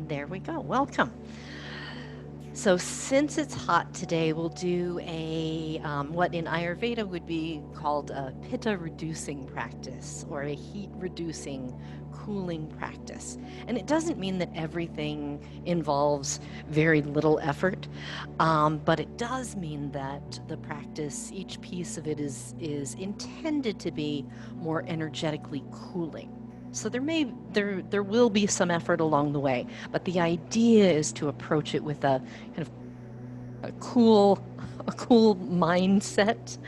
There we go. Welcome. So since it's hot today, we'll do a what in Ayurveda would be called a pitta reducing practice or a heat reducing cooling practice. And it doesn't mean that everything involves very little effort, but it does mean that the practice, each piece of it is intended to be more energetically cooling. So there will be some effort along the way, but the idea is to approach it with a kind of a cool mindset.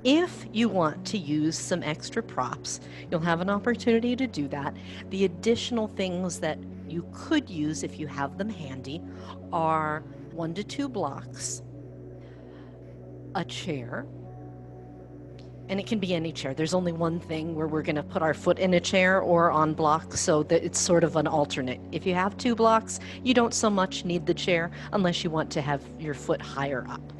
If you want to use some extra props, you'll have an opportunity to do that. The additional things that you could use if you have them handy are 1 to 2 blocks, a chair, and it can be any chair. There's only one thing where we're going to put our foot in a chair or on blocks, so that it's sort of an alternate. If you have 2 blocks, you don't so much need the chair unless you want to have your foot higher up.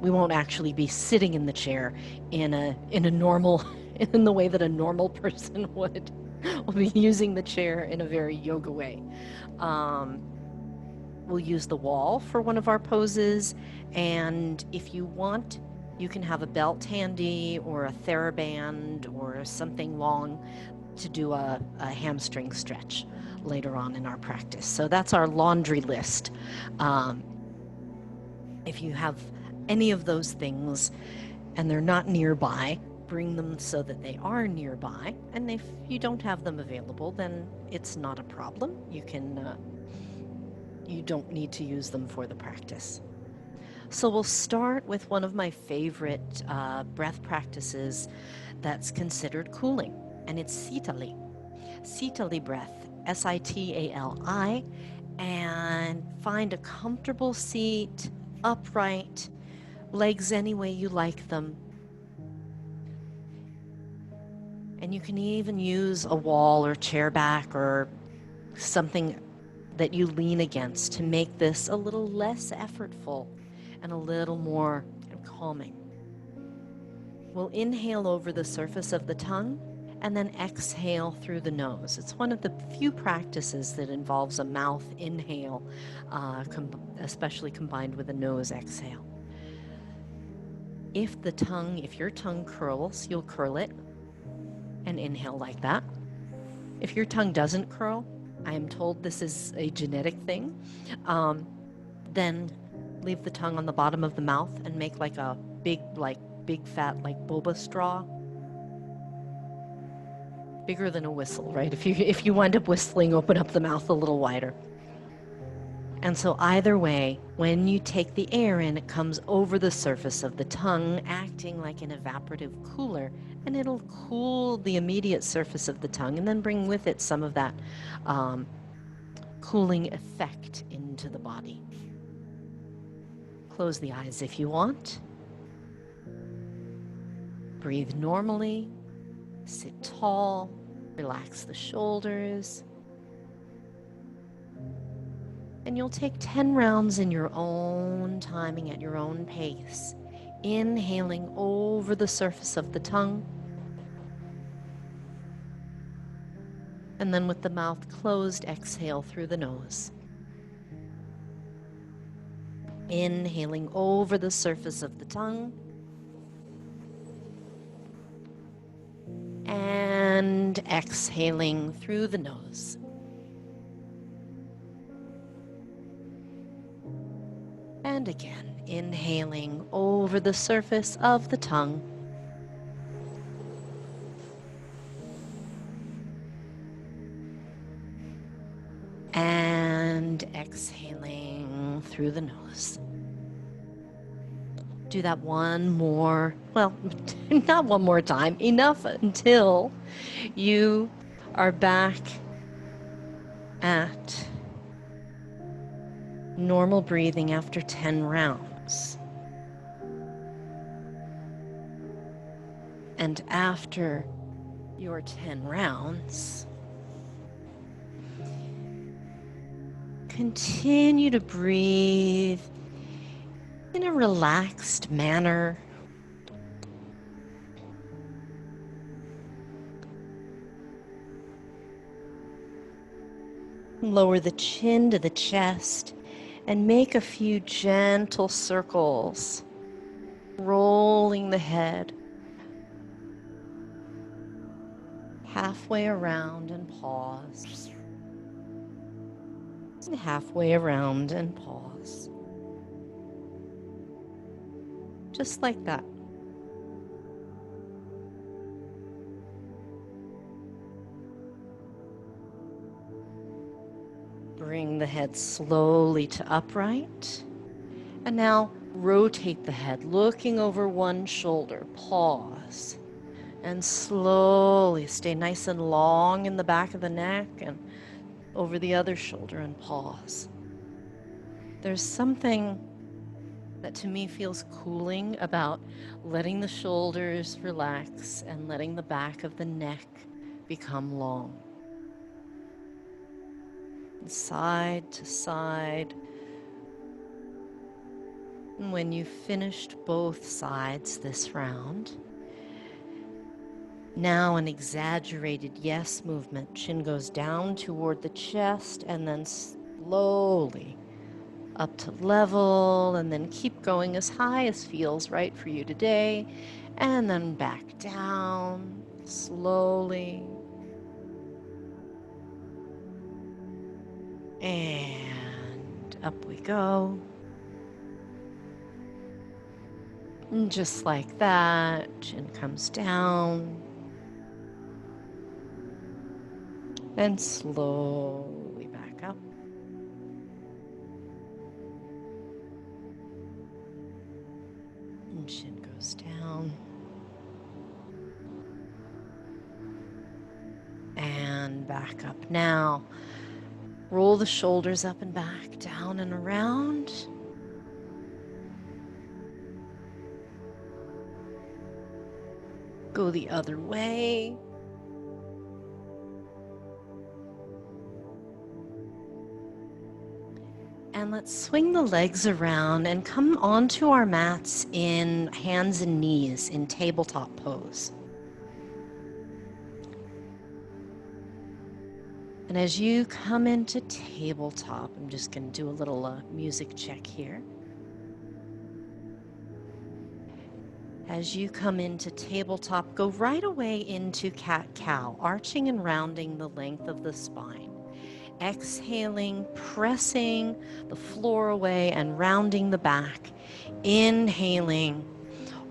We won't actually be sitting in the chair in a normal in the way that a normal person would. We'll be using the chair in a very yoga way. We'll use the wall for one of our poses, and if you want, you can have a belt handy or a TheraBand or something long to do a hamstring stretch later on in our practice. So that's our laundry list. If you have any of those things and they're not nearby, bring them so that they are nearby. And if you don't have them available, then it's not a problem. You don't need to use them for the practice. So we'll start with one of my favorite breath practices that's considered cooling, and it's Sitali. Sitali breath, Sitali, and find a comfortable seat, upright, legs any way you like them. And you can even use a wall or chair back or something that you lean against to make this a little less effortful and a little more calming. We'll inhale over the surface of the tongue and then exhale through the nose. It's one of the few practices that involves a mouth inhale, especially combined with a nose exhale. If your tongue curls, you'll curl it and inhale like that. If your tongue doesn't curl, I am told this is a genetic thing, then leave the tongue on the bottom of the mouth and make like a big fat boba straw. Bigger than a whistle, right? If you wind up whistling, open up the mouth a little wider. And so either way, when you take the air in, it comes over the surface of the tongue, acting like an evaporative cooler, and it'll cool the immediate surface of the tongue and then bring with it some of that cooling effect into the body. Close the eyes if you want. Breathe normally. Sit tall. Relax the shoulders. And you'll take 10 rounds in your own timing at your own pace, inhaling over the surface of the tongue. And then with the mouth closed, exhale through the nose. Inhaling over the surface of the tongue. And exhaling through the nose. And again, inhaling over the surface of the tongue. And exhaling through the nose. Do that one more, well, not one more time, enough until you are back at normal breathing after 10 rounds. And after your 10 rounds, continue to breathe in a relaxed manner. Lower the chin to the chest and make a few gentle circles, rolling the head halfway around and pause. And halfway around and pause. Just like that. Bring the head slowly to upright. And now rotate the head, looking over one shoulder. Pause. And slowly stay nice and long in the back of the neck and over the other shoulder and pause. There's something that to me feels cooling about letting the shoulders relax and letting the back of the neck become long. Side to side. And when you've finished both sides this round, now an exaggerated yes movement. Chin goes down toward the chest and then slowly up to level, and then keep going as high as feels right for you today, and then back down slowly. And up we go. And just like that, chin comes down. And slowly back up. And chin goes down. And back up. Now, roll the shoulders up and back, down and around. Go the other way. And let's swing the legs around and come onto our mats in hands and knees in tabletop pose. And as you come into tabletop, I'm just going to do a little music check here. As you come into tabletop, go right away into cat-cow, arching and rounding the length of the spine. Exhaling, pressing the floor away and rounding the back. Inhaling,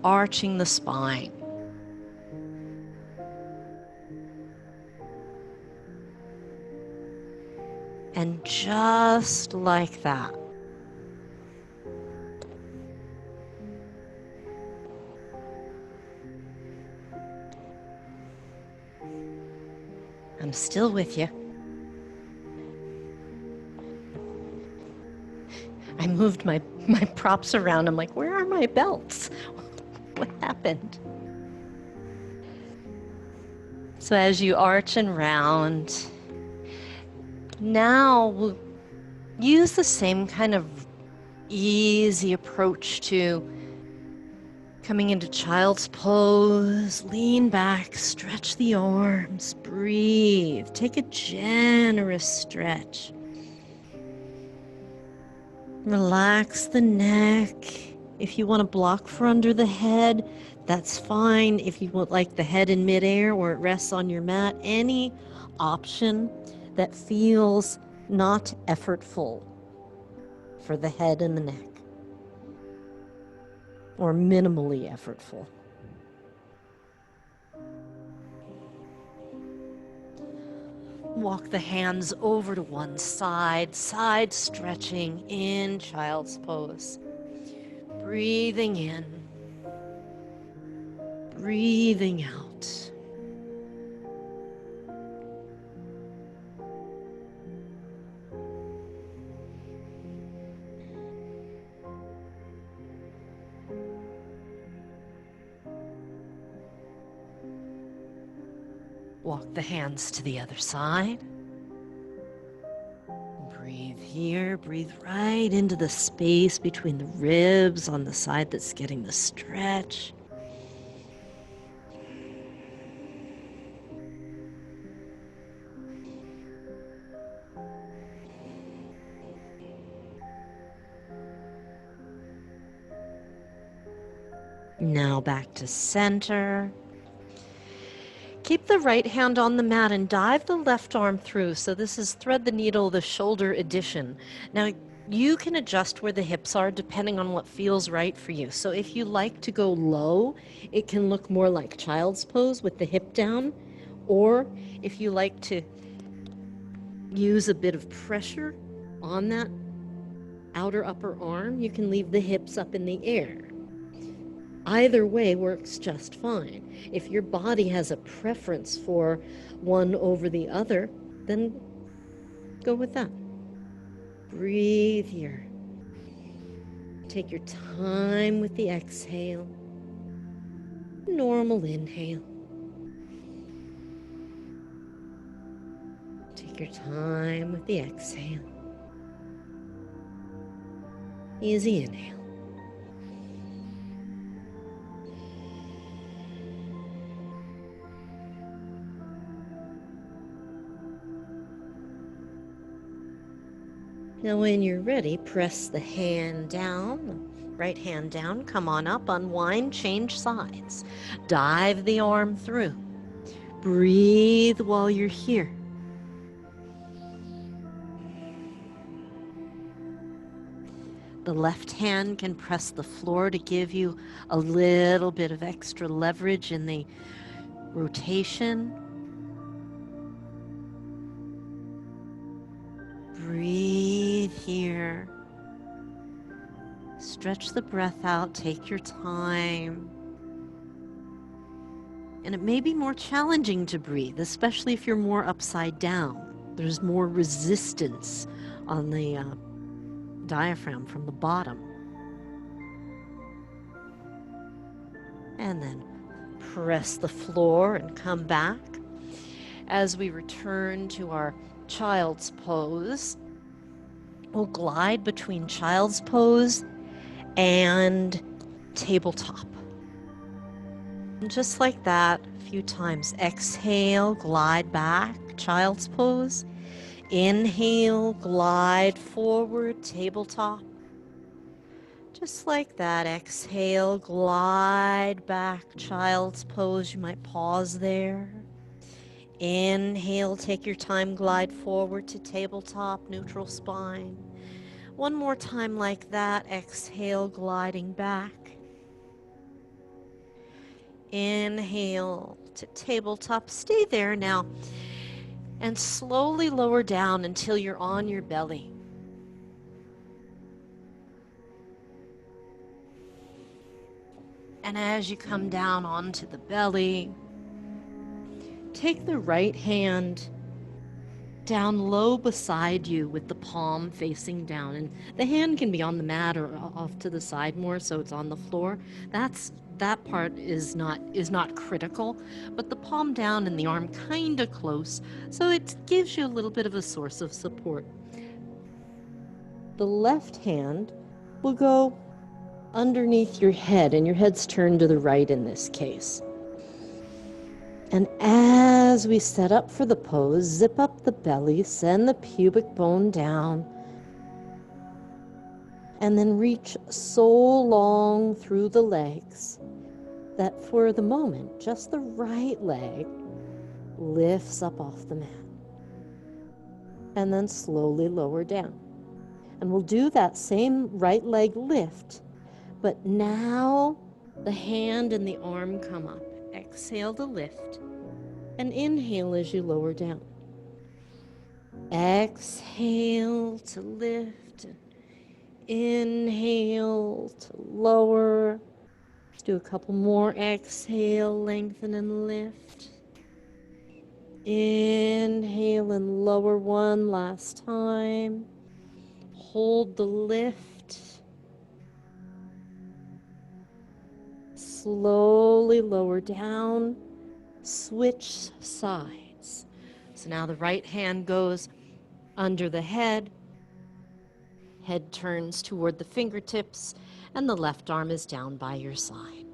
arching the spine. And just like that. I'm still with you. I moved my props around. I'm like, where are my belts? What happened? So as you arch and round, now we'll use the same kind of easy approach to coming into child's pose. Lean back, stretch the arms, breathe. Take a generous stretch. Relax the neck. If you want to block for under the head, that's fine. If you want like the head in midair or it rests on your mat, any option that feels not effortful for the head and the neck, or minimally effortful. Walk the hands over to one side, side stretching in child's pose. Breathing in, breathing out. Walk the hands to the other side. Breathe here, breathe right into the space between the ribs on the side that's getting the stretch. Now back to center. Keep the right hand on the mat and dive the left arm through. So this is thread the needle, the shoulder addition. Now you can adjust where the hips are depending on what feels right for you. So if you like to go low, it can look more like child's pose with the hip down. Or if you like to use a bit of pressure on that outer upper arm, you can leave the hips up in the air. Either way works just fine. If your body has a preference for one over the other, then go with that. Breathe here. Take your time with the exhale. Normal inhale. Take your time with the exhale. Easy inhale. Now when you're ready, press the hand down, right hand down, come on up, unwind, change sides. Dive the arm through. Breathe while you're here. The left hand can press the floor to give you a little bit of extra leverage in the rotation. Breathe here. Stretch the breath out, take your time. And it may be more challenging to breathe, especially if you're more upside down. There's more resistance on the diaphragm from the bottom. And then press the floor and come back. As we return to our child's pose, we'll glide between child's pose and tabletop. And just like that, a few times. Exhale, glide back, child's pose. Inhale, glide forward, tabletop. Just like that. Exhale, glide back, child's pose. You might pause there. Inhale, take your time, glide forward to tabletop, neutral spine. One more time like that. Exhale, gliding back. Inhale to tabletop. Stay there now. And slowly lower down until you're on your belly. And as you come down onto the belly, take the right hand down low beside you with the palm facing down. And the hand can be on the mat or off to the side more so it's on the floor. That part is not critical, but the palm down and the arm kind of close, so it gives you a little bit of a source of support. The left hand will go underneath your head, and your head's turned to the right in this case. And as we set up for the pose, zip up the belly, send the pubic bone down, and then reach so long through the legs that for the moment, just the right leg lifts up off the mat. And then slowly lower down. And we'll do that same right leg lift, but now the hand and the arm come up. Exhale to lift, and inhale as you lower down. Exhale to lift, inhale to lower. Let's do a couple more. Exhale, lengthen and lift. Inhale and lower one last time. Hold the lift. Slowly lower down. Switch sides. So now the right hand goes under the head. Head turns toward the fingertips, and the left arm is down by your side.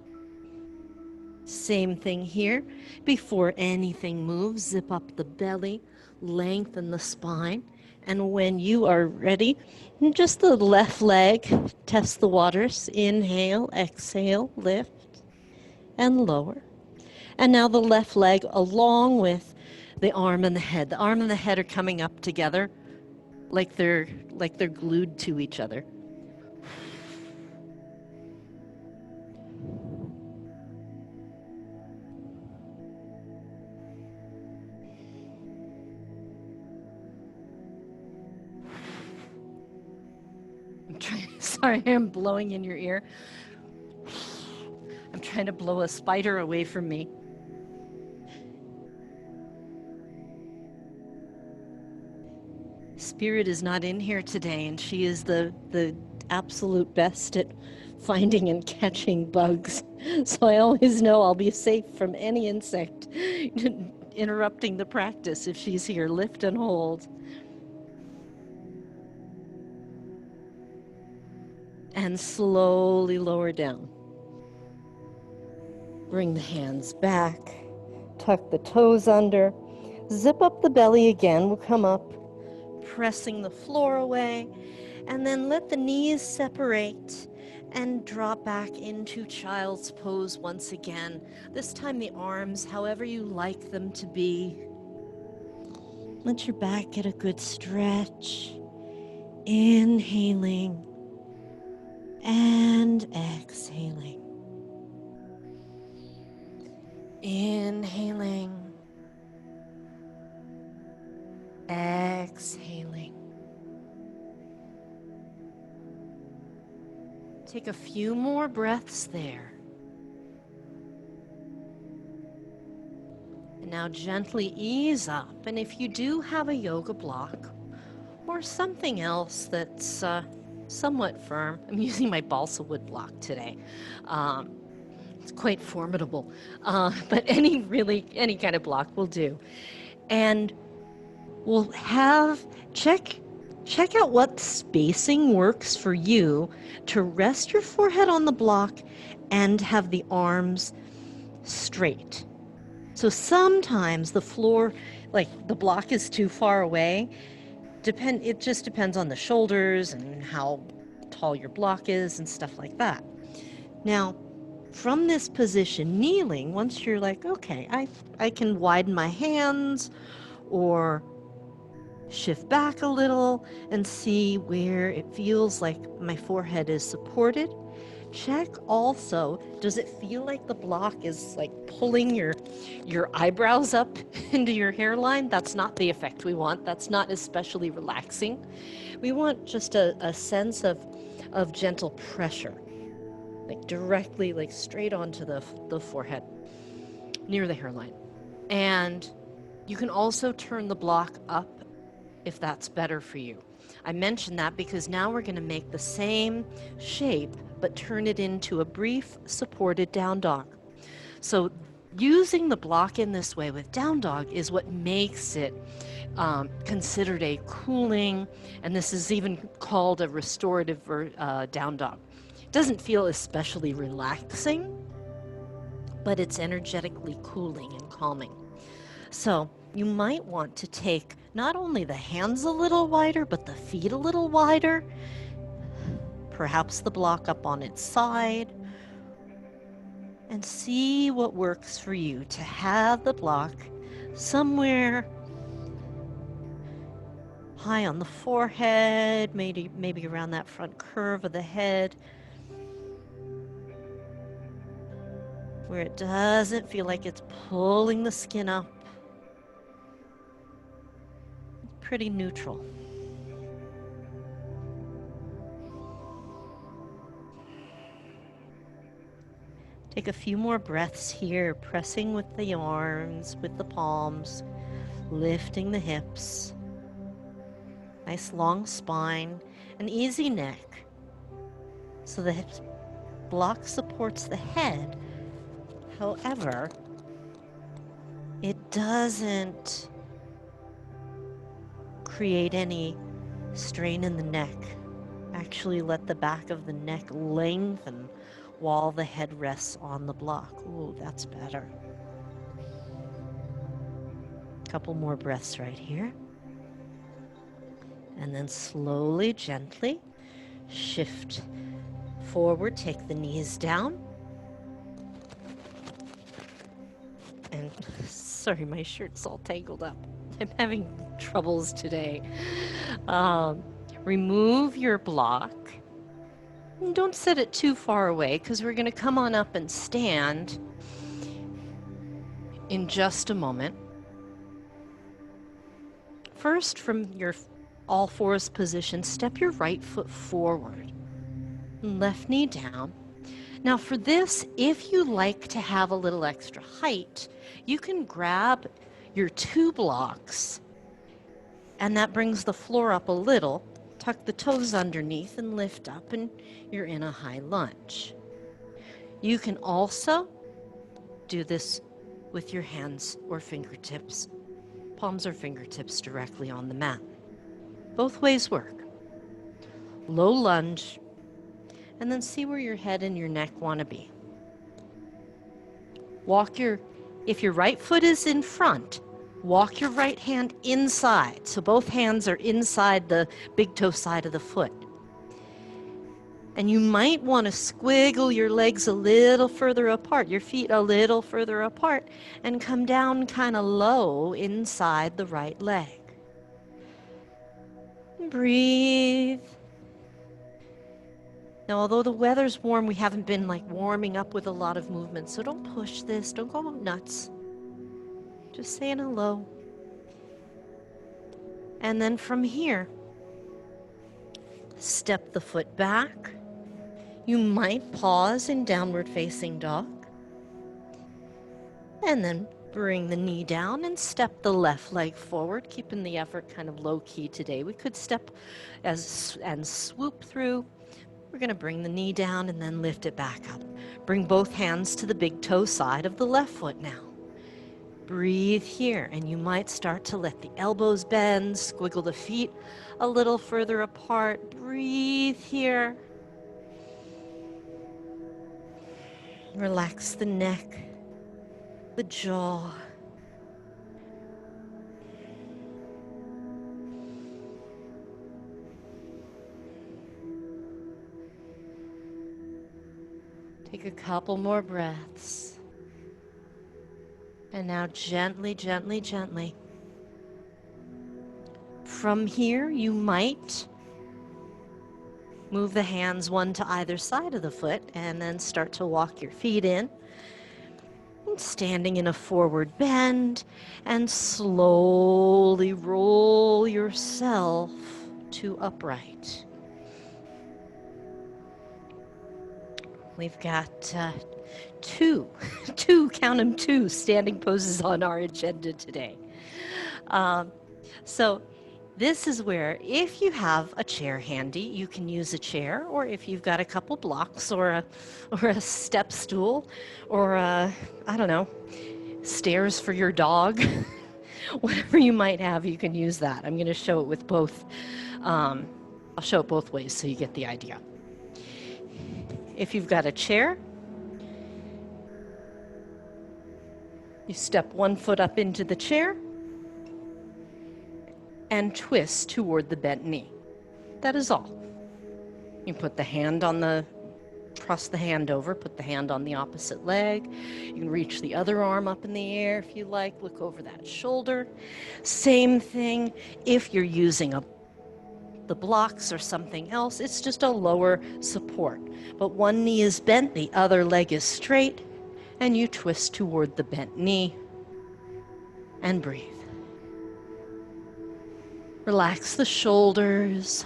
Same thing here. Before anything moves, zip up the belly, lengthen the spine, and when you are ready, just the left leg, test the waters. Inhale, exhale, lift. and lower. And now the left leg along with the arm and the head. The arm and the head are coming up together like they're glued to each other. Sorry, I'm blowing in your ear. I'm trying to blow a spider away from me. Spirit is not in here today, and she is the absolute best at finding and catching bugs. So I always know I'll be safe from any insect interrupting the practice if she's here. Lift and hold. And slowly lower down. Bring the hands back. Tuck the toes under. Zip up the belly again. We'll come up, pressing the floor away, and then let the knees separate and drop back into child's pose once again. This time the arms, however you like them to be. Let your back get a good stretch. Inhaling and exhaling. Inhaling. Exhaling. Take a few more breaths there. And now gently ease up. And if you do have a yoga block or something else that's somewhat firm, I'm using my balsa wood block today. It's quite formidable, but any kind of block will do. And we'll check out what spacing works for you to rest your forehead on the block and have the arms straight. So sometimes the floor, like the block is too far away. It just depends on the shoulders and how tall your block is and stuff like that. Now, from this position, kneeling, once you're like, okay, I can widen my hands or shift back a little and see where it feels like my forehead is supported. Check also, does it feel like the block is like pulling your eyebrows up into your hairline? That's not the effect we want. That's not especially relaxing. We want just a sense of gentle pressure, like directly, like straight onto the forehead, near the hairline. And you can also turn the block up if that's better for you. I mention that because now we're going to make the same shape, but turn it into a brief supported down dog. So using the block in this way with down dog is what makes it considered a cooling, and this is even called a restorative down dog. It doesn't feel especially relaxing, but it's energetically cooling and calming. So you might want to take not only the hands a little wider, but the feet a little wider, perhaps the block up on its side, and see what works for you to have the block somewhere high on the forehead, maybe around that front curve of the head, where it doesn't feel like it's pulling the skin up. Pretty neutral. Take a few more breaths here, pressing with the arms, with the palms, lifting the hips. Nice long spine, an easy neck. So the hips block supports the head. However, it doesn't create any strain in the neck. Actually let the back of the neck lengthen while the head rests on the block. Ooh, that's better. Couple more breaths right here. And then slowly, gently shift forward, take the knees down. Sorry, my shirt's all tangled up. I'm having troubles today. Remove your block. And don't set it too far away because we're going to come on up and stand in just a moment. First, from your all fours position, step your right foot forward, left knee down. Now for this, if you like to have a little extra height, you can grab your 2 blocks, and that brings the floor up a little. Tuck the toes underneath and lift up, and you're in a high lunge. You can also do this with your hands or fingertips, palms or fingertips directly on the mat. Both ways work. Low lunge, and then see where your head and your neck want to be. If your right foot is in front, walk your right hand inside. So both hands are inside the big toe side of the foot. And you might want to squiggle your legs a little further apart, your feet a little further apart, and come down kind of low inside the right leg. Breathe. Now, although the weather's warm, we haven't been like warming up with a lot of movement, so don't push this, don't go nuts. Just saying hello. And then from here, step the foot back. You might pause in downward facing dog. And then bring the knee down and step the left leg forward, keeping the effort kind of low key today. We could step and swoop through. We're going to bring the knee down and then lift it back up. Bring both hands to the big toe side of the left foot now. Breathe here, and you might start to let the elbows bend, squiggle the feet a little further apart. Breathe here. Relax the neck, the jaw. Take a couple more breaths. And now gently, gently, gently. From here, you might move the hands one to either side of the foot and then start to walk your feet in. Standing in a forward bend, and slowly roll yourself to upright. We've got two, count them, 2 standing poses on our agenda today. So this is where, if you have a chair handy, you can use a chair, or if you've got a couple blocks or a step stool, or I don't know, stairs for your dog, whatever you might have, you can use that. I'm going to show it with both. I'll show it both ways so you get the idea. If you've got a chair, you step one foot up into the chair and twist toward the bent knee. That is all. You put the hand cross the hand over, put the hand on the opposite leg. You can reach the other arm up in the air if you like, look over that shoulder. Same thing if you're using the blocks or something else, it's just a lower support. But one knee is bent, the other leg is straight, and you twist toward the bent knee and breathe. Relax the shoulders.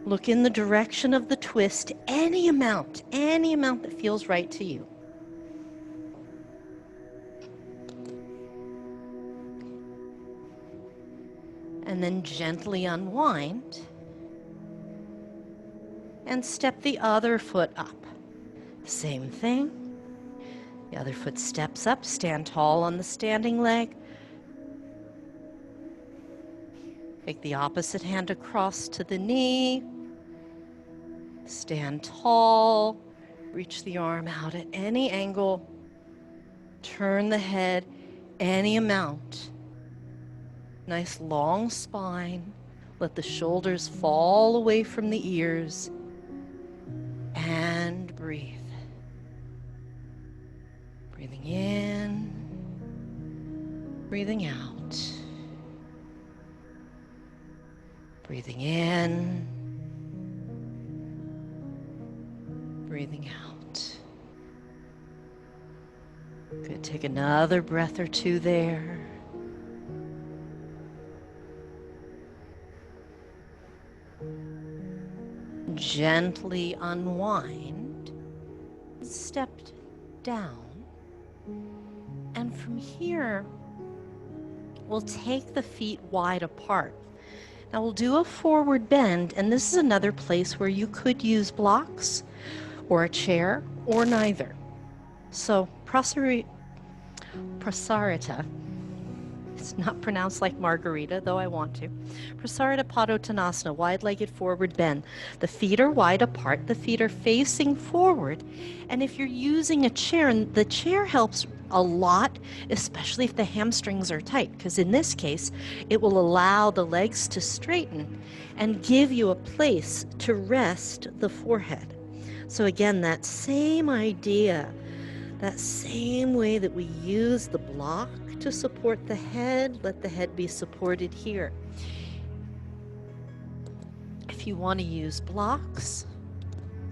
Look in the direction of the twist, any amount that feels right to you. And then gently unwind and step the other foot up. Same thing. The other foot steps up, stand tall on the standing leg. Take the opposite hand across to the knee. Stand tall. Reach the arm out at any angle. Turn the head any amount. Nice long spine. Let the shoulders fall away from the ears. And breathe. Breathing in Breathing out. Breathing in. Breathing out. Good. Take another breath or two there. Gently unwind. Step down. And from here, we'll take the feet wide apart. Now we'll do a forward bend, and this is another place where you could use blocks or a chair or neither. So prasarita, it's not pronounced like margarita, though I want to. Prasarita Padottanasana, wide-legged forward bend. The feet are wide apart, the feet are facing forward, and if you're using a chair, and the chair helps a lot, especially if the hamstrings are tight, because in this case, it will allow the legs to straighten and give you a place to rest the forehead. So again, that same idea, that same way that we use the block to support the head, let the head be supported here. If you want to use blocks,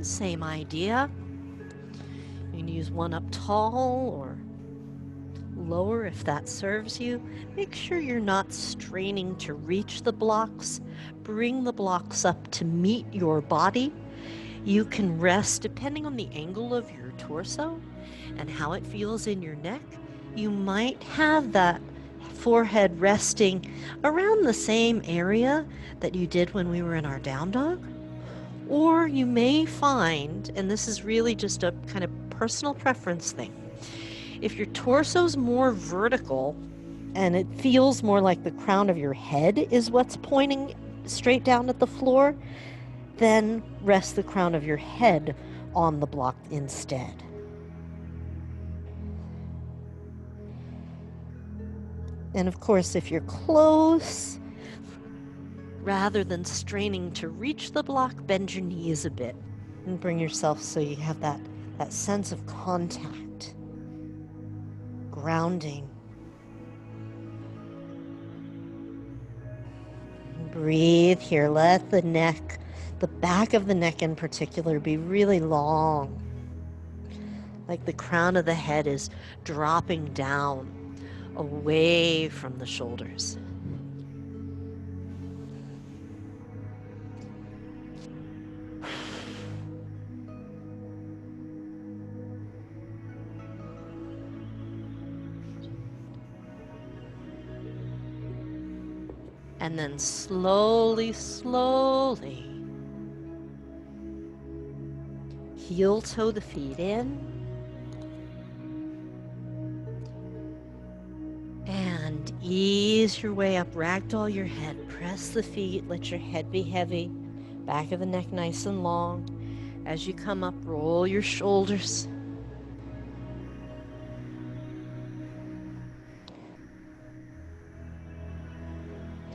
same idea. You can use one up tall or lower if that serves you. Make sure you're not straining to reach the blocks. Bring the blocks up to meet your body. You can rest depending on the angle of your torso and how it feels in your neck. You might have that forehead resting around the same area that you did when we were in our down dog. Or you may find, and this is really just a kind of personal preference thing, if your torso's more vertical and it feels more like the crown of your head is what's pointing straight down at the floor, then rest the crown of your head on the block instead. And of course, if you're close, rather than straining to reach the block, bend your knees a bit and bring yourself so you have that sense of contact, grounding. Breathe here. Let the neck, the back of the neck in particular, be really long. Like the crown of the head is dropping down away from the shoulders. And then slowly, slowly, heel toe the feet in. And ease your way up, ragdoll your head. Press the feet, let your head be heavy. Back of the neck nice and long. As you come up, roll your shoulders.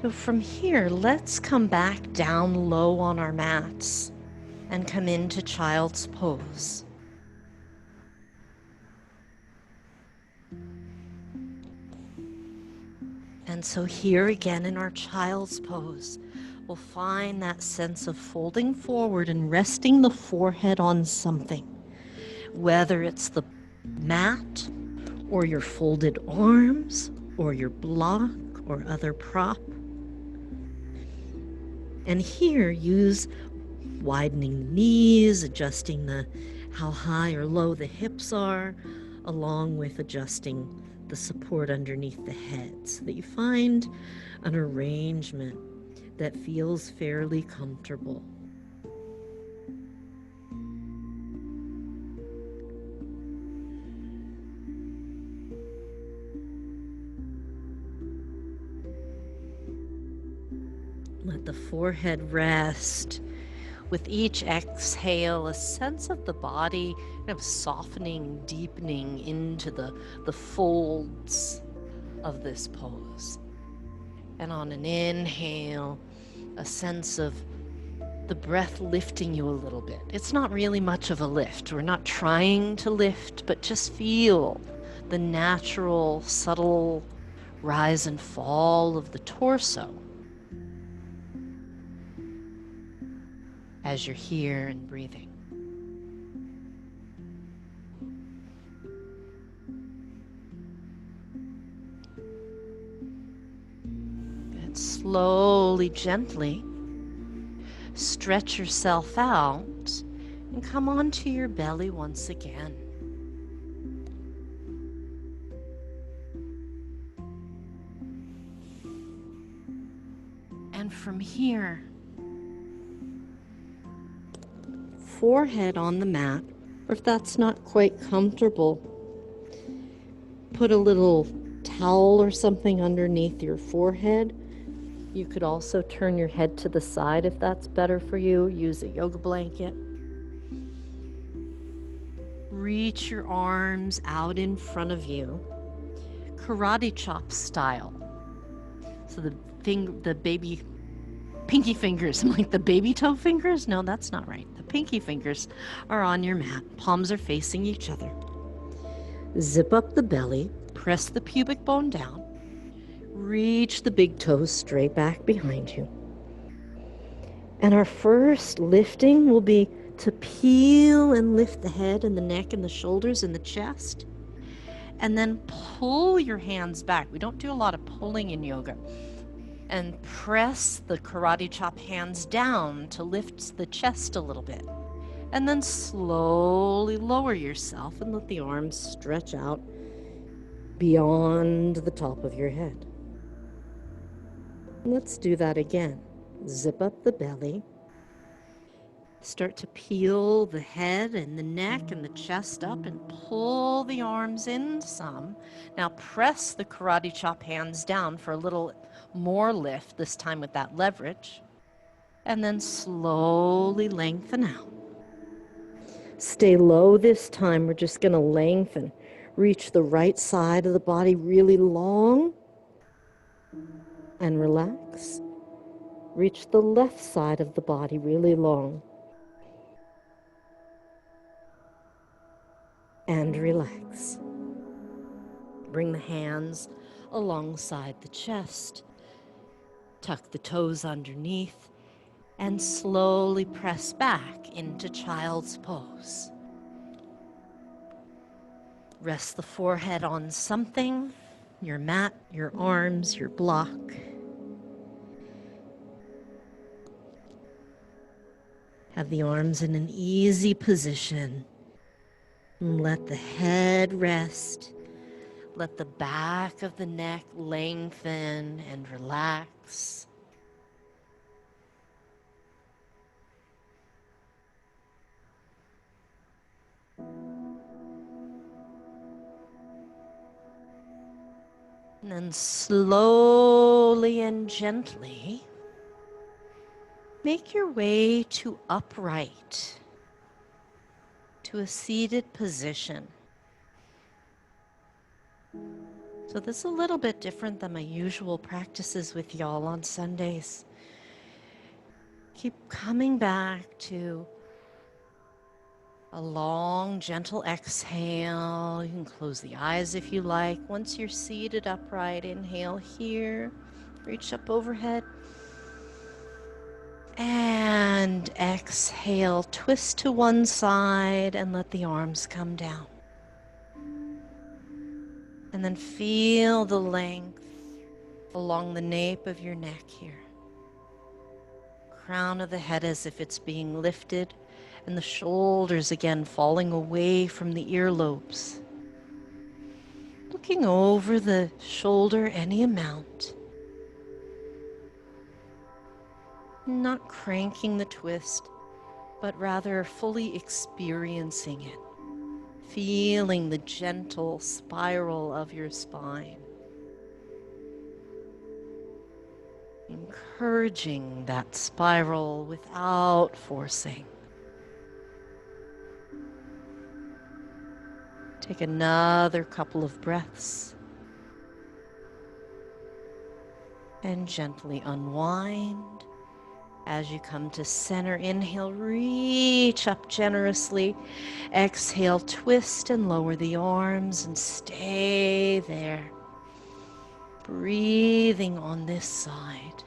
So from here, let's come back down low on our mats and come into child's pose. And so here again in our child's pose, we'll find that sense of folding forward and resting the forehead on something, whether it's the mat or your folded arms or your block or other prop. And here, use widening the knees, adjusting how high or low the hips are, along with adjusting the support underneath the head so that you find an arrangement that feels fairly comfortable. Let the forehead rest. With each exhale, a sense of the body kind of softening, deepening into the folds of this pose. And on an inhale, a sense of the breath lifting you a little bit. It's not really much of a lift. We're not trying to lift, but just feel the natural, subtle rise and fall of the torso as you're here and breathing. And slowly, gently stretch yourself out and come onto your belly once again. And from here, forehead on the mat, or if that's not quite comfortable, put a little towel or something underneath your forehead. You could also turn your head to the side if that's better for you. Use a yoga blanket. Reach your arms out in front of you, karate chop style. So the baby pinky fingers, I'm like the baby toe fingers? No, that's not right. The pinky fingers are on your mat. Palms are facing each other. Zip up the belly, press the pubic bone down, reach the big toes straight back behind you. And our first lifting will be to peel and lift the head and the neck and the shoulders and the chest. And then pull your hands back. We don't do a lot of pulling in yoga. And press the karate chop hands down to lift the chest a little bit. And then slowly lower yourself and let the arms stretch out beyond the top of your head. Let's do that again. Zip up the belly. Start to peel the head and the neck and the chest up and pull the arms in some. Now press the karate chop hands down for a little more lift, this time with that leverage. And then slowly lengthen out. Stay low this time. We're just going to lengthen. Reach the right side of the body really long and relax. Reach the left side of the body really long and relax. Bring the hands alongside the chest. Tuck the toes underneath and slowly press back into child's pose. Rest the forehead on something, your mat, your arms, your block. Have the arms in an easy position. And let the head rest. Let the back of the neck lengthen and relax. And then slowly and gently make your way to upright, to a seated position. So this is a little bit different than my usual practices with y'all on Sundays. Keep coming back to a long, gentle exhale. You can close the eyes if you like. Once you're seated upright, inhale here, reach up overhead. And exhale, twist to one side and let the arms come down. And then feel the length along the nape of your neck here. Crown of the head as if it's being lifted, and the shoulders again falling away from the earlobes. Looking over the shoulder any amount. Not cranking the twist, but rather fully experiencing it. Feeling the gentle spiral of your spine. Encouraging that spiral without forcing. Take another couple of breaths. And gently unwind. As you come to center, inhale, reach up generously. Exhale, twist and lower the arms and stay there. Breathing on this side.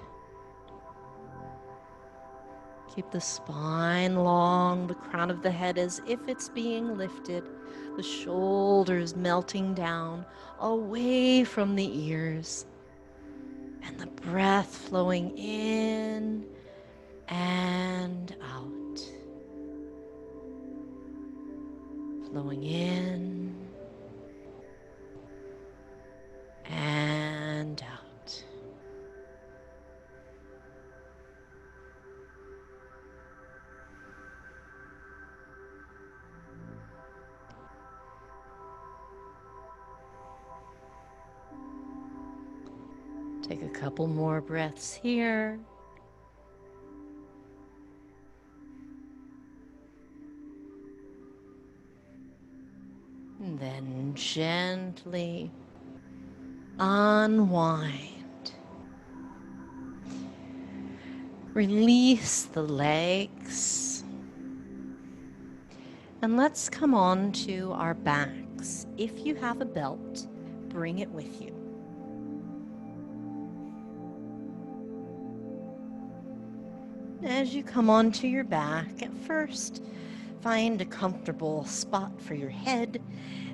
Keep the spine long, the crown of the head as if it's being lifted, the shoulders melting down away from the ears, and the breath flowing in and out. Flowing in and out. Take a couple more breaths here. And then gently unwind. Release the legs. And let's come on to our backs. If you have a belt, bring it with you. As you come onto your back, at first, find a comfortable spot for your head,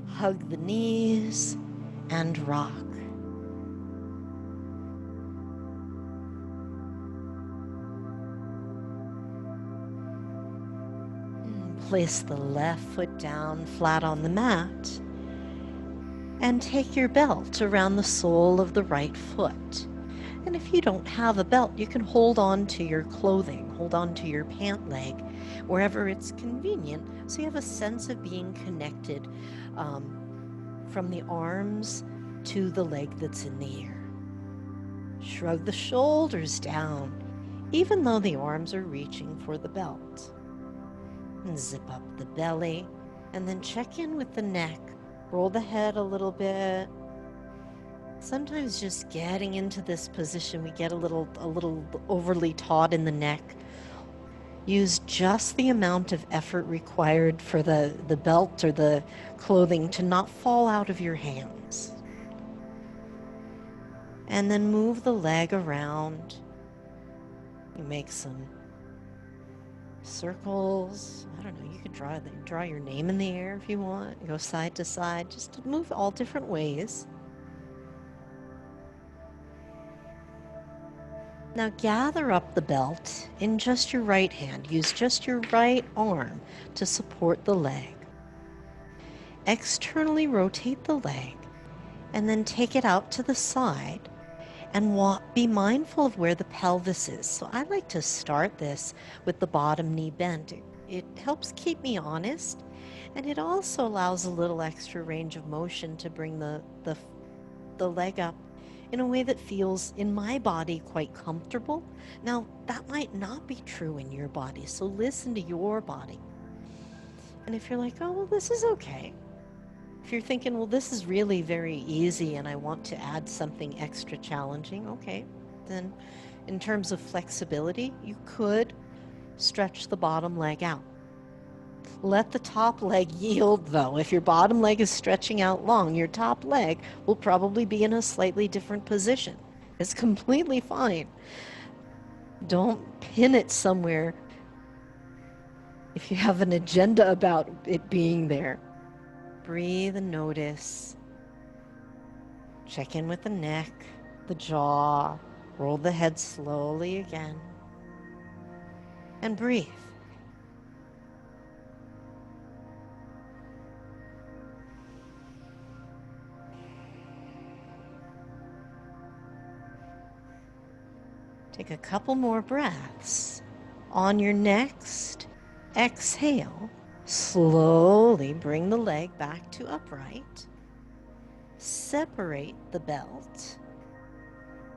hug the knees, and rock. Place the left foot down flat on the mat, and take your belt around the sole of the right foot. And if you don't have a belt, you can hold on to your clothing, hold on to your pant leg, wherever it's convenient, so you have a sense of being connected from the arms to the leg that's in the air. Shrug the shoulders down, even though the arms are reaching for the belt. And zip up the belly, and then check in with the neck. Roll the head a little bit. Sometimes just getting into this position, we get a little overly taut in the neck. Use just the amount of effort required for the belt or the clothing to not fall out of your hands. And then move the leg around. You make some circles. I don't know, you could draw your name in the air if you want. Go side to side, just move all different ways. Now gather up the belt in just your right hand. Use just your right arm to support the leg. Externally rotate the leg and then take it out to the side and be mindful of where the pelvis is. So I like to start this with the bottom knee bent. It helps keep me honest, and it also allows a little extra range of motion to bring the leg up in a way that feels, in my body, quite comfortable. Now, that might not be true in your body, so listen to your body. And if you're like, oh, well, this is okay. If you're thinking, well, this is really very easy and I want to add something extra challenging, okay, then in terms of flexibility, you could stretch the bottom leg out. Let the top leg yield, though. If your bottom leg is stretching out long, your top leg will probably be in a slightly different position. It's completely fine. Don't pin it somewhere if you have an agenda about it being there. Breathe and notice. Check in with the neck, the jaw. Roll the head slowly again. And breathe. Take a couple more breaths. On your next exhale, slowly bring the leg back to upright. Separate the belt.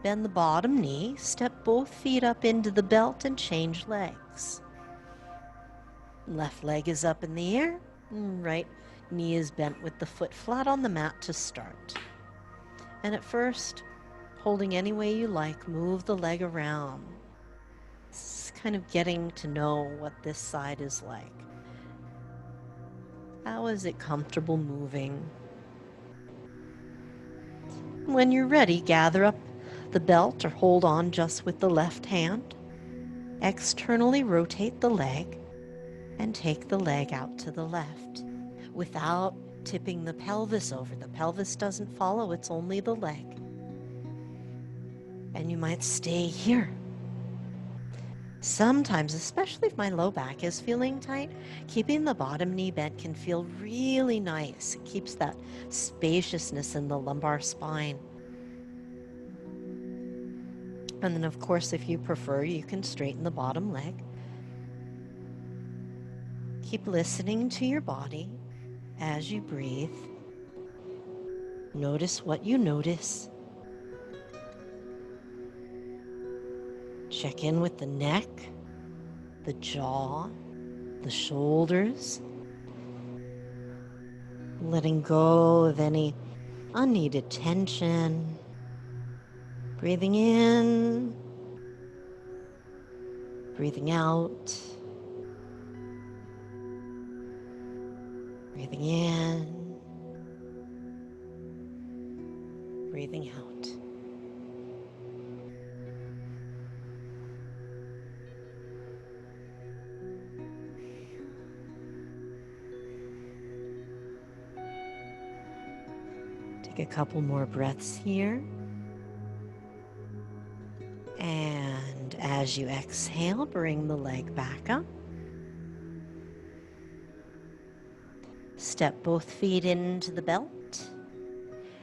Bend the bottom knee. Step both feet up into the belt and change legs. Left leg is up in the air. Right knee is bent with the foot flat on the mat to start. And at first, holding any way you like, move the leg around. This is kind of getting to know what this side is like. How is it comfortable moving? When you're ready, gather up the belt or hold on just with the left hand. Externally rotate the leg and take the leg out to the left without tipping the pelvis over. The pelvis doesn't follow, it's only the leg. And you might stay here. Sometimes, especially if my low back is feeling tight, keeping the bottom knee bent can feel really nice. It keeps that spaciousness in the lumbar spine. And then, of course, if you prefer, you can straighten the bottom leg. Keep listening to your body as you breathe. Notice what you notice. Check in with the neck, the jaw, the shoulders. Letting go of any unneeded tension. Breathing in, breathing out. Breathing in, breathing out. Take a couple more breaths here. And as you exhale, bring the leg back up. Step both feet into the belt.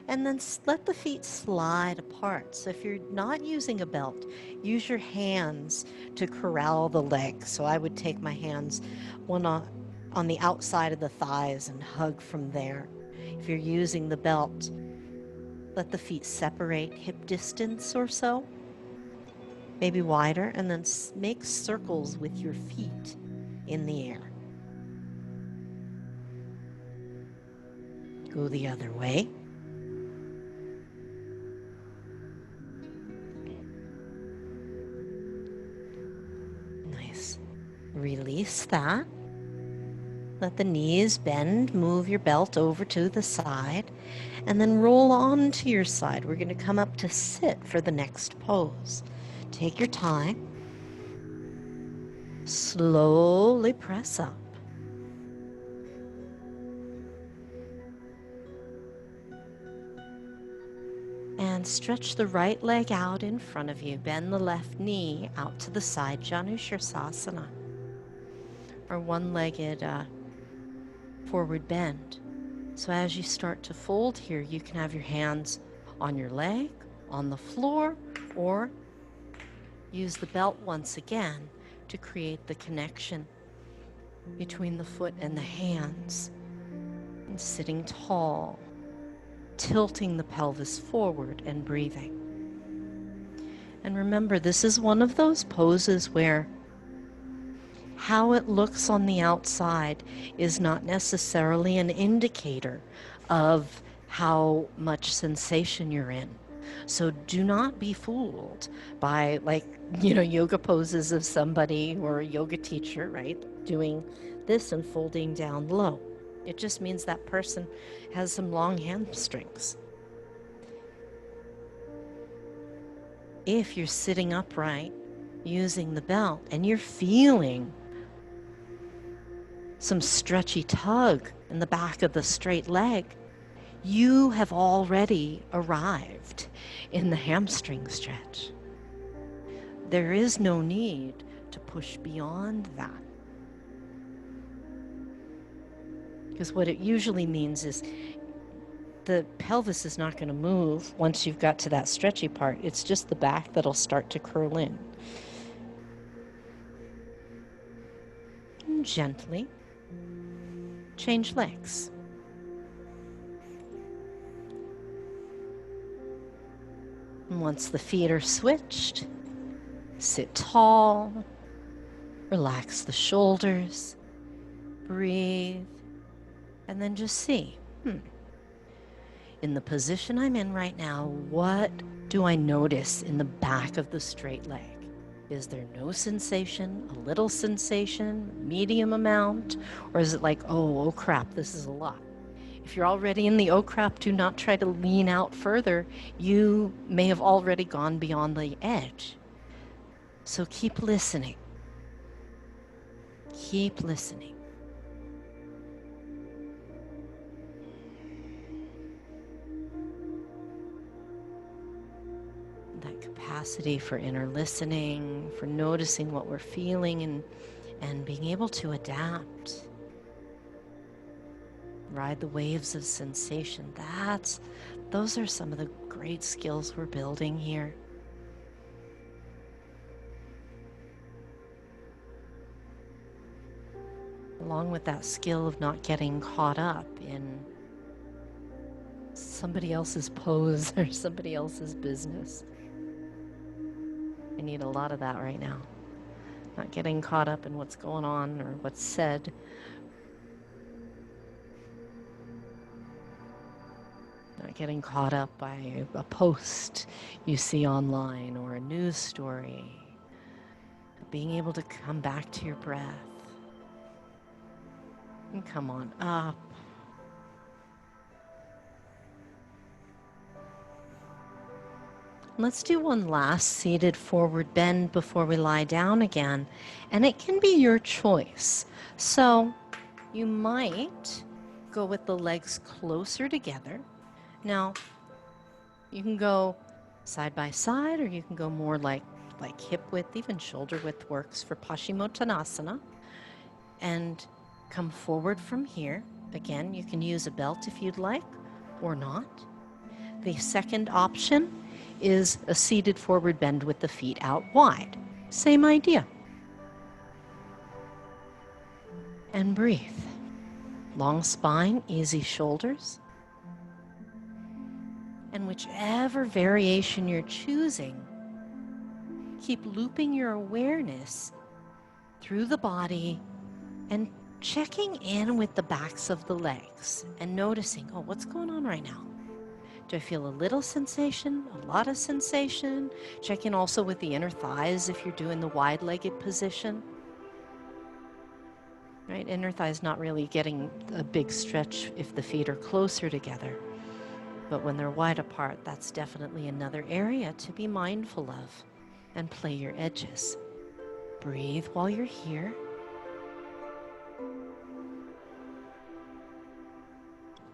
And then let the feet slide apart. So if you're not using a belt, use your hands to corral the legs. So I would take my hands one on the outside of the thighs and hug from there. If you're using the belt, let the feet separate hip distance or so, maybe wider, and then make circles with your feet in the air. Go the other way. Nice. Release that. Let the knees bend, move your belt over to the side, and then roll on to your side. We're going to come up to sit for the next pose. Take your time. Slowly press up. And stretch the right leg out in front of you. Bend the left knee out to the side, Janusirsasana, or one-legged forward bend. So as you start to fold here, you can have your hands on your leg, on the floor, or use the belt once again to create the connection between the foot and the hands. And sitting tall, tilting the pelvis forward and breathing. And remember, this is one of those poses where how it looks on the outside is not necessarily an indicator of how much sensation you're in. So do not be fooled by, yoga poses of somebody or a yoga teacher, right, doing this and folding down low. It just means that person has some long hamstrings. If you're sitting upright using the belt and you're feeling some stretchy tug in the back of the straight leg, you have already arrived in the hamstring stretch. There is no need to push beyond that. Because what it usually means is the pelvis is not going to move once you've got to that stretchy part. It's just the back that'll start to curl in. And gently change legs. And once the feet are switched, sit tall, relax the shoulders, breathe, and then just see, in the position I'm in right now, what do I notice in the back of the straight leg? Is there no sensation, a little sensation, medium amount, or is it like, oh crap, this is a lot? If you're already in the oh crap, do not try to lean out further. You may have already gone beyond the edge. So keep listening. Keep listening. That capacity for inner listening, for noticing what we're feeling and being able to adapt. Ride the waves of sensation. Those are some of the great skills we're building here. Along with that skill of not getting caught up in somebody else's pose or somebody else's business. I need a lot of that right now. Not getting caught up in what's going on or what's said. Not getting caught up by a post you see online or a news story. Being able to come back to your breath. And come on up. Let's do one last seated forward bend before we lie down again. And it can be your choice. So you might go with the legs closer together. Now, you can go side by side, or you can go more like hip width, even shoulder width works for Paschimottanasana. And come forward from here. Again, you can use a belt if you'd like, or not. The second option is a seated forward bend with the feet out wide. Same idea. And breathe. Long spine, easy shoulders. And whichever variation you're choosing, keep looping your awareness through the body and checking in with the backs of the legs and noticing, oh, what's going on right now? Do I feel a little sensation, a lot of sensation? Check in also with the inner thighs if you're doing the wide-legged position. Right? Inner thighs not really getting a big stretch if the feet are closer together. But when they're wide apart, that's definitely another area to be mindful of and play your edges. Breathe while you're here.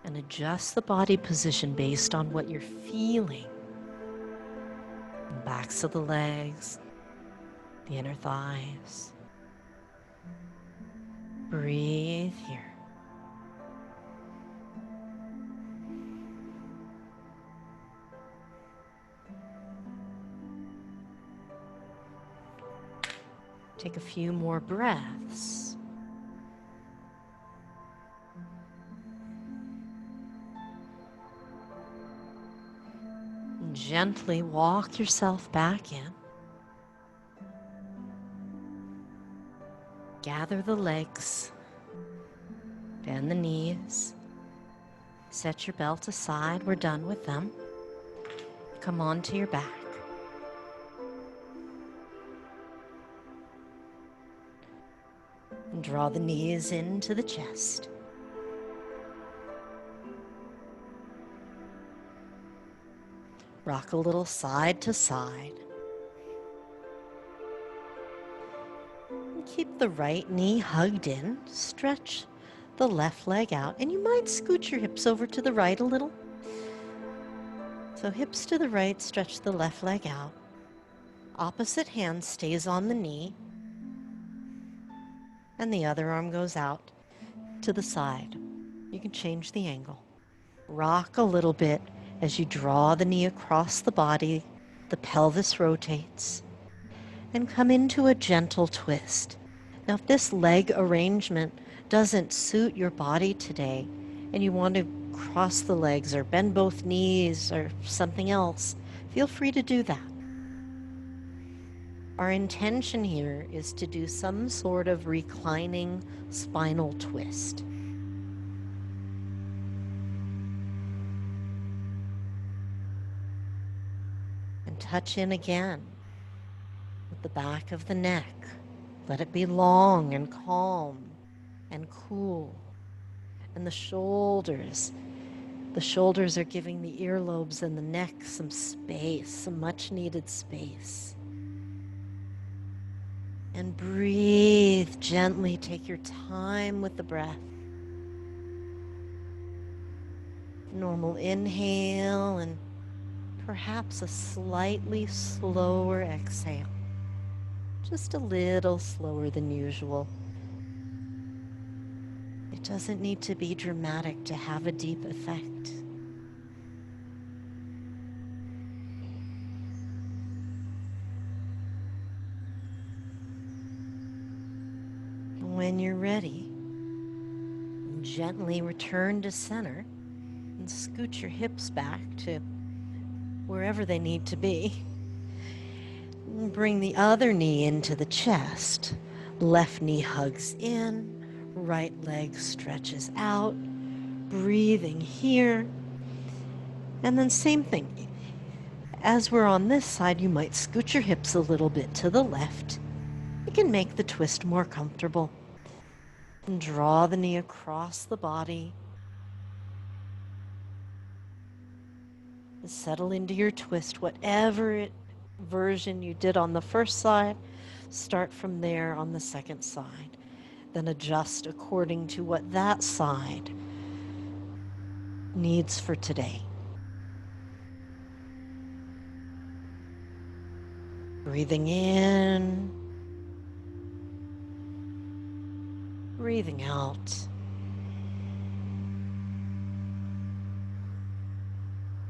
And adjust the body position based on what you're feeling. The backs of the legs, the inner thighs. Breathe here. Take a few more breaths. And gently walk yourself back in. Gather the legs, bend the knees, set your belt aside. We're done with them. Come onto your back. And draw the knees into the chest. Rock a little side to side. And keep the right knee hugged in. Stretch the left leg out. And you might scoot your hips over to the right a little. So hips to the right, stretch the left leg out. Opposite hand stays on the knee. And the other arm goes out to the side. You can change the angle. Rock a little bit as you draw the knee across the body. The pelvis rotates. And come into a gentle twist. Now, if this leg arrangement doesn't suit your body today, and you want to cross the legs or bend both knees or something else, feel free to do that. Our intention here is to do some sort of reclining spinal twist. And touch in again with the back of the neck. Let it be long and calm and cool. And the shoulders. The shoulders are giving the earlobes and the neck some space, some much needed space. And breathe gently. Take your time with the breath. Normal inhale and perhaps a slightly slower exhale. Just a little slower than usual. It doesn't need to be dramatic to have a deep effect. When you're ready, gently return to center and scoot your hips back to wherever they need to be. Bring the other knee into the chest. Left knee hugs in, right leg stretches out, breathing here. And then same thing. As we're on this side, you might scoot your hips a little bit to the left. You can make the twist more comfortable. And draw the knee across the body. Settle into your twist, whatever version you did on the first side, start from there on the second side. Then adjust according to what that side needs for today. Breathing in, breathing out.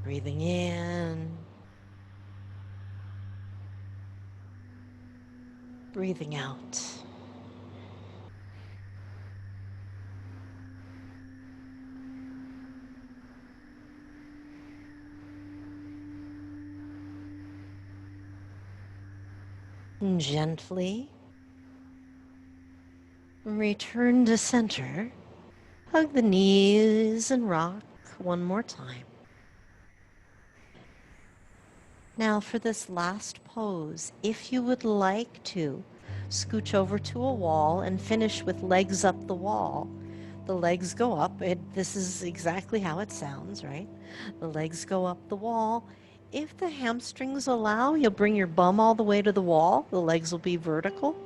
Breathing in, breathing out. And gently return to center. Hug the knees and rock one more time. Now for this last pose, if you would like to, scooch over to a wall and finish with legs up the wall. The legs go up. This is exactly how it sounds, right? The legs go up the wall. If the hamstrings allow, you'll bring your bum all the way to the wall. The legs will be vertical.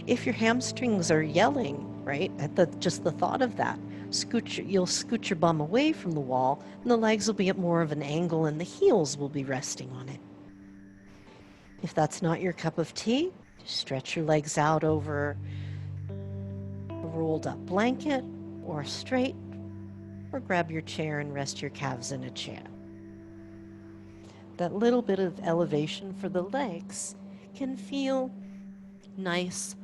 If your hamstrings are yelling, right, at just the thought of that, you'll scoot your bum away from the wall, and the legs will be at more of an angle, and the heels will be resting on it. If that's not your cup of tea, stretch your legs out over a rolled up blanket or straight, or grab your chair and rest your calves in a chair. That little bit of elevation for the legs can feel nice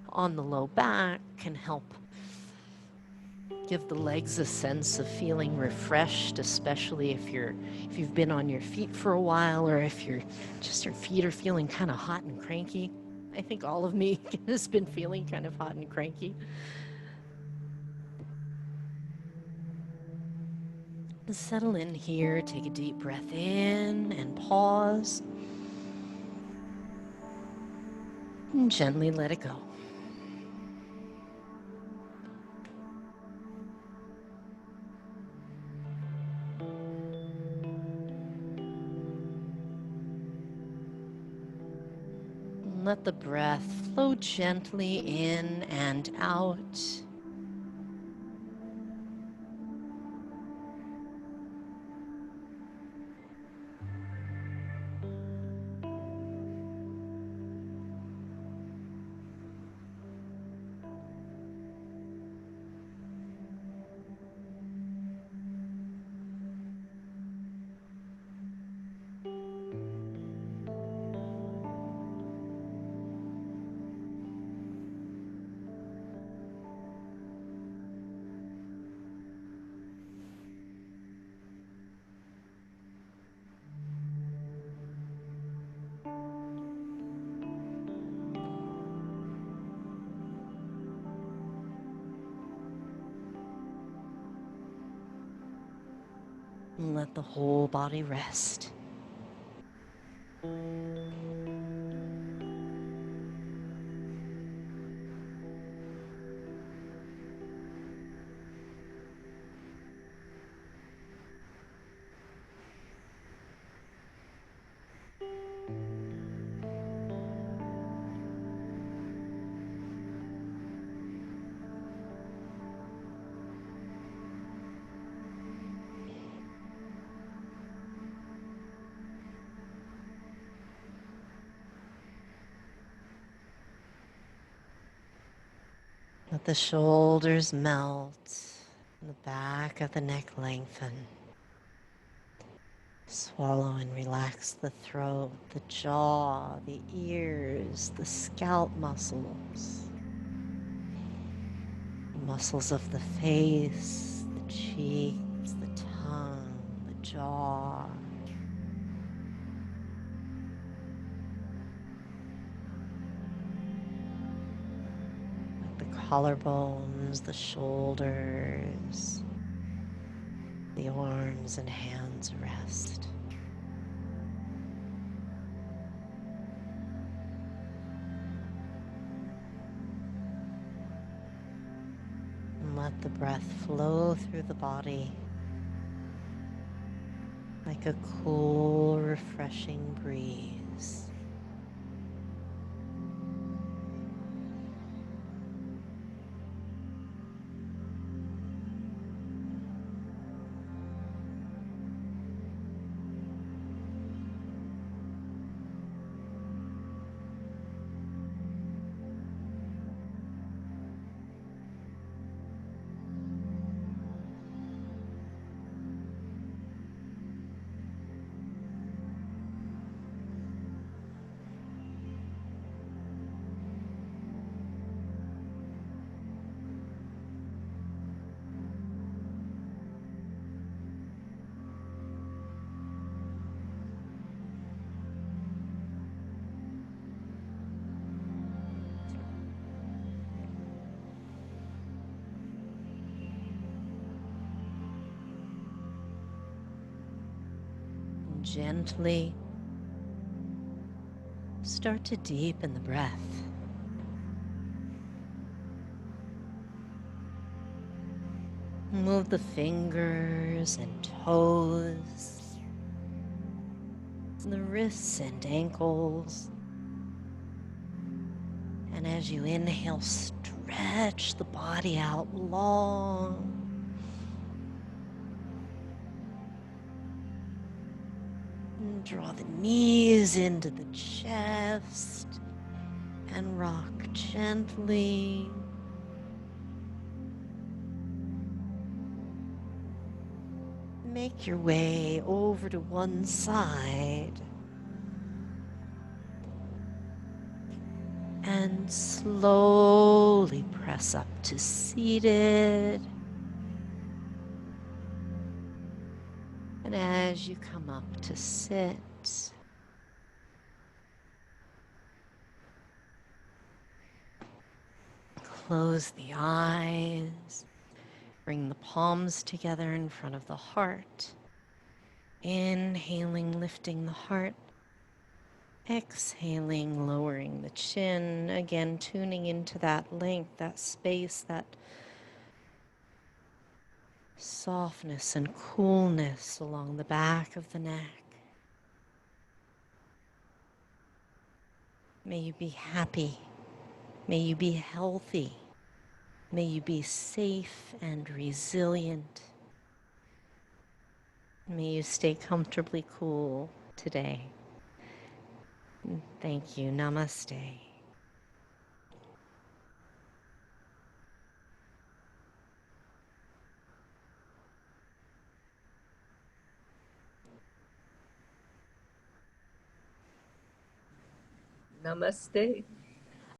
on the low back, can help give the legs a sense of feeling refreshed, especially if you've been on your feet for a while, or if your feet are feeling kind of hot and cranky. I think all of me has been feeling kind of hot and cranky. Settle in here, take a deep breath in and pause. And gently let it go. Let the breath flow gently in and out. And let the whole body rest. Let the shoulders melt, and the back of the neck lengthen. Swallow and relax the throat, the jaw, the ears, the scalp muscles, the muscles of the face, the cheeks, the tongue, the jaw. The collarbones, the shoulders, the arms and hands rest. And let the breath flow through the body like a cool, refreshing breeze. And gently start to deepen the breath. Move the fingers and toes, the wrists and ankles. And as you inhale, stretch the body out long. And draw the knees into the chest and rock gently. Make your way over to one side and slowly press up to seated. And as you come up to sit, close the eyes, bring the palms together in front of the heart. Inhaling, lifting the heart. Exhaling, lowering the chin. Again, tuning into that length, that space, that softness and coolness along the back of the neck. May you be happy. May you be healthy. May you be safe and resilient. May you stay comfortably cool today. Thank you. Namaste. Namaste.